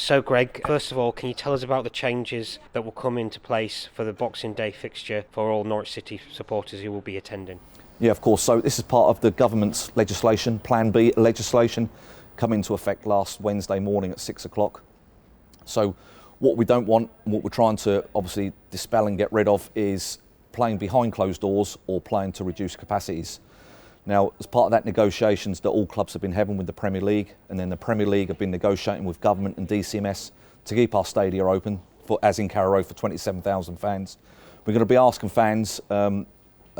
So Greg, first of all, can you tell us about the changes that will come into place for the Boxing Day fixture for all Norwich City supporters who will be attending? Yeah, of course. So this is part of the government's legislation, Plan B legislation, come into effect last Wednesday morning at 6 o'clock. So what we don't want, what we're trying to obviously dispel and get rid of, is playing behind closed doors or playing to reduce capacities. Now, as part of that negotiations that all clubs have been having with the Premier League, and then the Premier League have been negotiating with government and DCMS to keep our stadia open, as in Carrow Road, for 27,000 fans. We're going to be asking fans a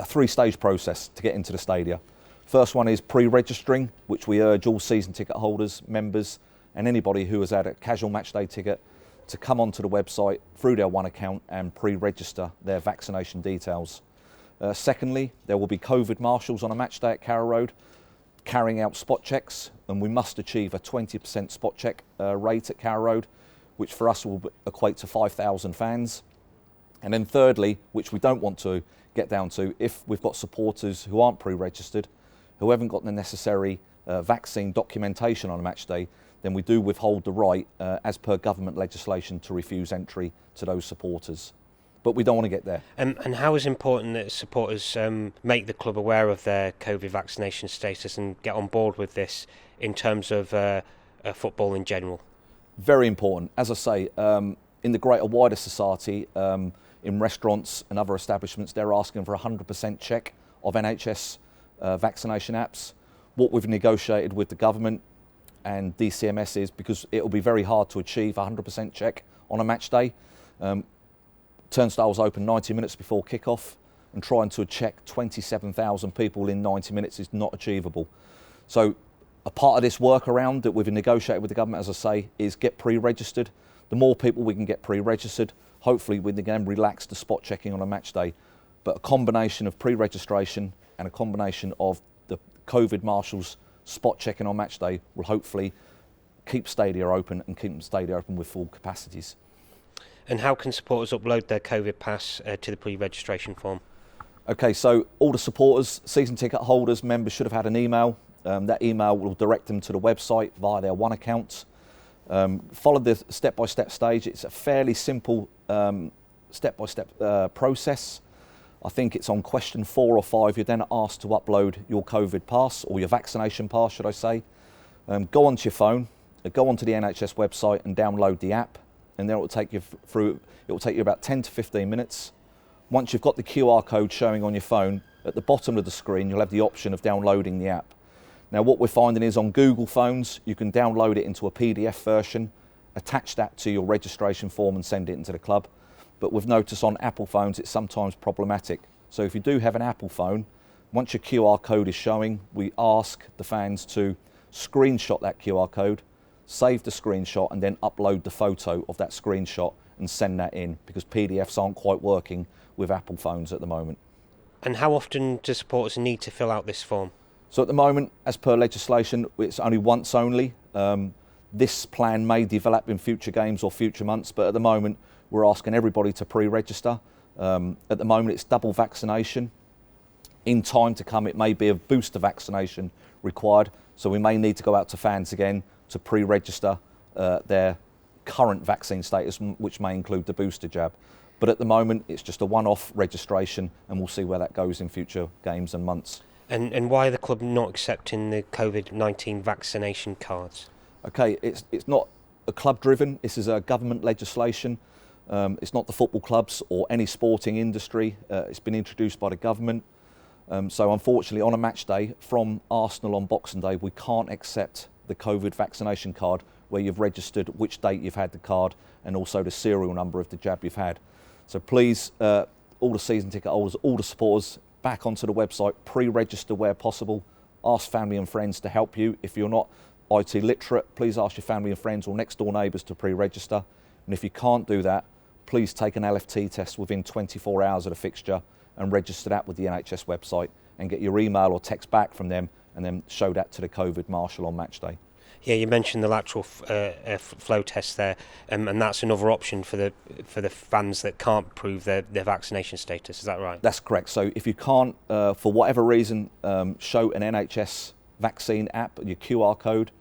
three-stage process to get into the stadia. First one is pre-registering, which we urge all season ticket holders, members and anybody who has had a casual match day ticket to come onto the website through their One account and pre-register their vaccination details. Secondly, there will be COVID marshals on a match day at Carrow Road carrying out spot checks, and we must achieve a 20% spot check rate at Carrow Road, which for us will equate to 5,000 fans. And then thirdly, which we don't want to get down to, if we've got supporters who aren't pre-registered, who haven't got the necessary vaccine documentation on a match day, then we do withhold the right, as per government legislation, to refuse entry to those supporters. But we don't want to get there. And how is it important that supporters make the club aware of their COVID vaccination status and get on board with this in terms of football in general? Very important. As I say, in the greater wider society, in restaurants and other establishments, they're asking for a 100% check of NHS vaccination apps. What we've negotiated with the government and DCMS is, because it will be very hard to achieve a 100% check on a match day, turnstiles open 90 minutes before kick-off, and trying to check 27,000 people in 90 minutes is not achievable. So a part of this workaround that we've negotiated with the government, as I say, is get pre-registered. The more people we can get pre-registered, hopefully we can again relax the spot checking on a match day. But a combination of pre-registration and a combination of the COVID marshals spot checking on match day will hopefully keep stadia open and keep stadia open with full capacities. And how can supporters upload their COVID pass to the pre-registration form? Okay, so all the supporters, season ticket holders, members should have had an email. That email will direct them to the website via their One account. Follow the step-by-step stage. It's a fairly simple step-by-step process. I think it's on question 4 or 5. You're then asked to upload your COVID pass, or your vaccination pass, should I say. Go onto your phone, go onto the NHS website and download the app, and then it will take you through. It will take you about 10 to 15 minutes. Once you've got the QR code showing on your phone, at the bottom of the screen, you'll have the option of downloading the app. Now, what we're finding is on Google phones, you can download it into a PDF version, attach that to your registration form and send it into the club. But we've noticed on Apple phones, it's sometimes problematic. So if you do have an Apple phone, once your QR code is showing, we ask the fans to screenshot that QR code, save the screenshot, and then upload the photo of that screenshot and send that in, because PDFs aren't quite working with Apple phones at the moment. And how often do supporters need to fill out this form? So at the moment, as per legislation, it's only once only. This plan may develop in future games or future months, but at the moment, we're asking everybody to pre-register. At the moment, it's double vaccination. In time to come, it may be a booster vaccination required, so we may need to go out to fans again to pre-register their current vaccine status, which may include the booster jab. But at the moment, it's just a one-off registration, and we'll see where that goes in future games and months. And why are the club not accepting the COVID-19 vaccination cards? Okay, it's not a club-driven. This is a government legislation. It's not the football clubs or any sporting industry. It's been introduced by the government. So unfortunately, on a match day from Arsenal on Boxing Day, we can't accept the COVID vaccination card where you've registered which date you've had the card and also the serial number of the jab you've had. So please, all the season ticket holders, all the supporters, back onto the website, pre-register where possible. Ask family and friends to help you. If you're not IT literate, please ask your family and friends or next door neighbours to pre-register. And if you can't do that, please take an LFT test within 24 hours of the fixture and register that with the NHS website and get your email or text back from them and then show that to the COVID marshal on match day. Yeah, you mentioned the lateral flow test there, and that's another option for the fans that can't prove their vaccination status. Is that right? That's correct. So if you can't, for whatever reason, show an NHS vaccine app, your QR code,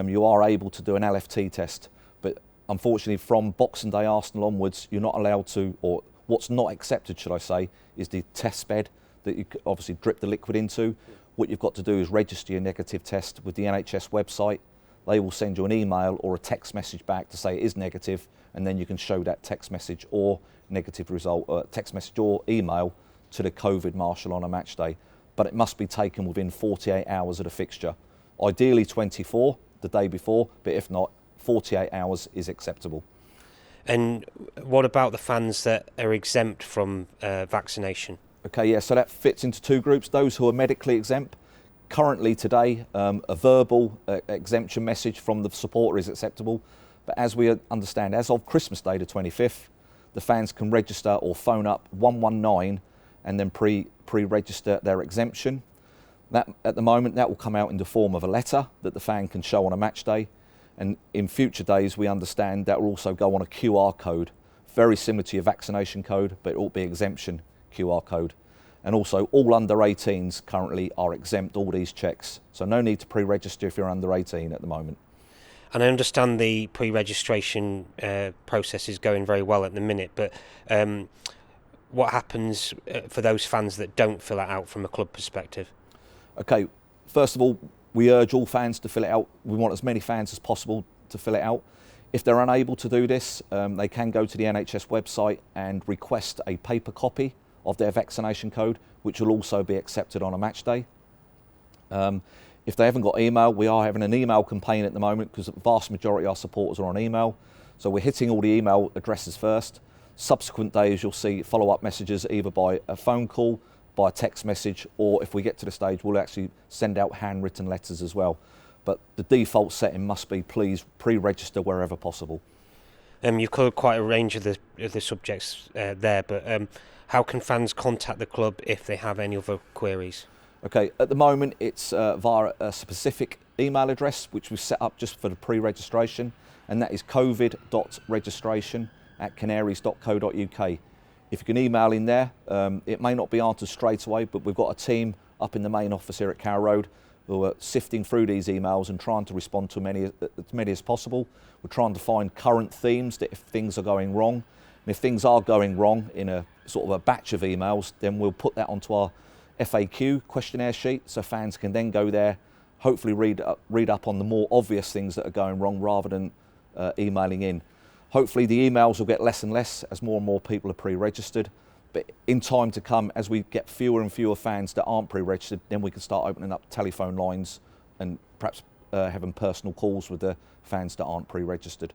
you are able to do an LFT test. But unfortunately, from Boxing Day Arsenal onwards, you're not allowed to, or what's not accepted, should I say, is the test bed that you obviously drip the liquid into. What you've got to do is register your negative test with the NHS website. They will send you an email or a text message back to say it is negative, and then you can show that text message or negative result, text message or email to the COVID marshal on a match day. But it must be taken within 48 hours of the fixture. Ideally 24, the day before, but if not, 48 hours is acceptable. And what about the fans that are exempt from vaccination? Okay, yeah, so that fits into two groups. Those who are medically exempt. Currently today, a verbal exemption message from the supporter is acceptable. But as we understand, as of Christmas Day, the 25th, the fans can register or phone up 119 and then pre-register their exemption. That, at the moment, that will come out in the form of a letter that the fan can show on a match day. And in future days, we understand that will also go on a QR code, very similar to your vaccination code, but it will be exemption QR code. And also, all under 18s currently are exempt all these checks. So no need to pre-register if you're under 18 at the moment. And I understand the pre-registration process is going very well at the minute, but what happens for those fans that don't fill it out from a club perspective? Okay, first of all, we urge all fans to fill it out. We want as many fans as possible to fill it out. If they're unable to do this, they can go to the NHS website and request a paper copy of their vaccination code, which will also be accepted on a match day. If they haven't got email, we are having an email campaign at the moment because the vast majority of our supporters are on email. So we're hitting all the email addresses first. Subsequent days, you'll see follow-up messages either by a phone call, by a text message, or if we get to the stage, we'll actually send out handwritten letters as well. But the default setting must be please pre-register wherever possible. You've covered quite a range of the subjects there, but how can fans contact the club if they have any other queries? Okay, at the moment it's via a specific email address which we've set up just for the pre-registration, and that is covid.registration@canaries.co.uk. If you can email in there, it may not be answered straight away, but we've got a team up in the main office here at Carrow Road who are sifting through these emails and trying to respond to as many as possible. We're trying to find current themes that if things are going wrong, and if things are going wrong in a sort of a batch of emails, then we'll put that onto our FAQ questionnaire sheet so fans can then go there, hopefully read up on the more obvious things that are going wrong rather than emailing in. Hopefully the emails will get less and less as more and more people are pre-registered. But in time to come, as we get fewer and fewer fans that aren't pre-registered, then we can start opening up telephone lines and perhaps having personal calls with the fans that aren't pre-registered.